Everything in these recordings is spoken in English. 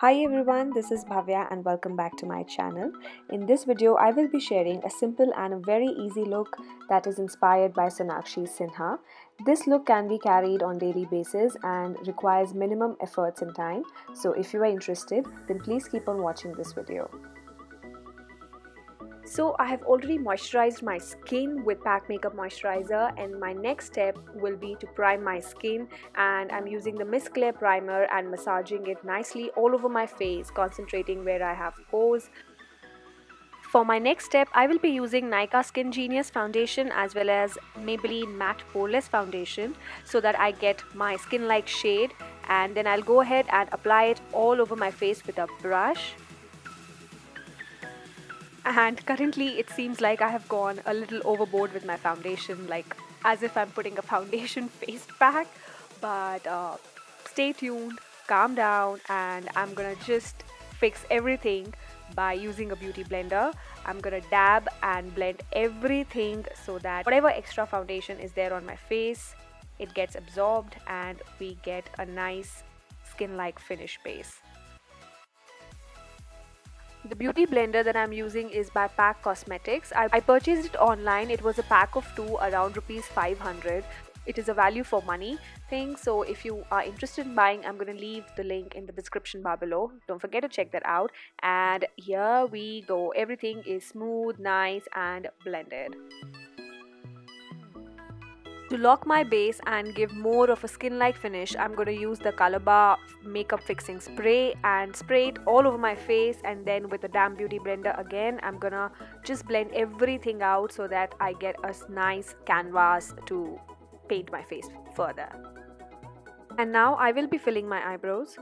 Hi everyone, this is Bhavya and welcome back to my channel. In this video, I will be sharing a simple and a very easy look that is inspired by Sonakshi Sinha. This look can be carried on daily basis and requires minimum efforts and time. So if you are interested, then please keep on watching this video. So I have already moisturized my skin with PAC Makeup Moisturizer, and my next step will be to prime my skin, and I'm using the Mist Clear Primer and massaging it nicely all over my face, concentrating where I have pores. For my next step, I will be using Nykaa SkinGenius foundation as well as Maybelline Matte Poreless foundation so that I get my skin-like shade, and then I'll go ahead and apply it all over my face with a brush. And currently it seems like I have gone a little overboard with my foundation, like as if I'm putting a foundation face pack. But stay tuned, calm down, and I'm gonna just fix everything by using a beauty blender. I'm gonna dab and blend everything so that whatever extra foundation is there on my face, it gets absorbed and we get a nice skin-like finish base. The beauty blender that I'm using is by PAC Cosmetics. I purchased it online. It was a pack of 2 around rupees 500. It is a value for money thing. So if you are interested in buying, I'm going to leave the link in the description bar below. Don't forget to check that out. And here we go. Everything is smooth, nice and blended. To lock my base and give more of a skin-like finish, I'm going to use the Colorbar makeup fixing spray and spray it all over my face, and then with the damp beauty blender again, I'm gonna just blend everything out so that I get a nice canvas to paint my face further. And now I will be filling my eyebrows.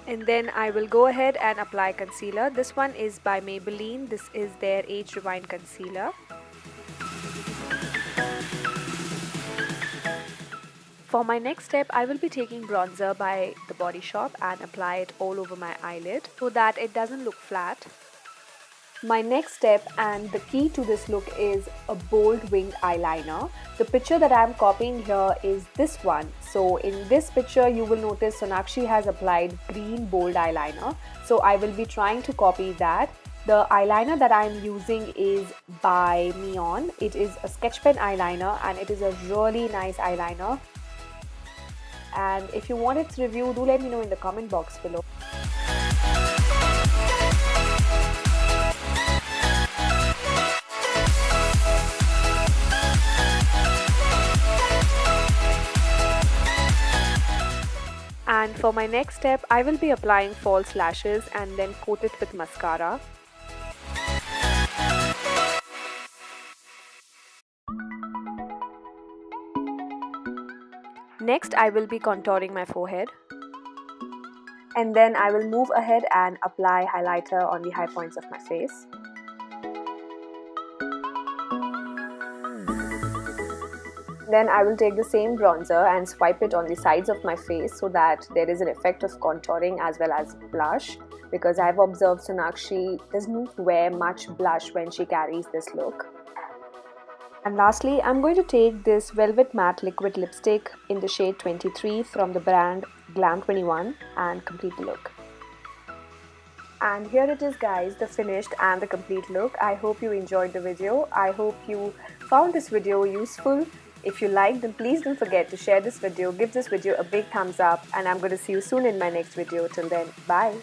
And then I will go ahead and apply concealer. This one is by Maybelline. This is their Age Rewind Concealer. For my next step, I will be taking bronzer by The Body Shop and apply it all over my eyelid so that it doesn't look flat. My next step and the key to this look is a bold winged eyeliner. The picture that I am copying here is this one. So in this picture you will notice Sonakshi has applied green bold eyeliner. So I will be trying to copy that. The eyeliner that I am using is by Neon. It is a sketch pen eyeliner and it is a really nice eyeliner. And if you want its review, do let me know in the comment box below. And for my next step, I will be applying false lashes and then coat it with mascara. Next, I will be contouring my forehead. And then I will move ahead and apply highlighter on the high points of my face. Then I will take the same bronzer and swipe it on the sides of my face so that there is an effect of contouring as well as blush, because I have observed Sonakshi doesn't wear much blush when she carries this look. And lastly, I'm going to take this Velvet Matte Liquid Lipstick in the shade 23 from the brand Glam 21 and complete the look. And here it is guys, the finished and the complete look. I hope you enjoyed the video. I hope you found this video useful. If you liked, then please don't forget to share this video, give this video a big thumbs up, and I'm going to see you soon in my next video. Till then, bye.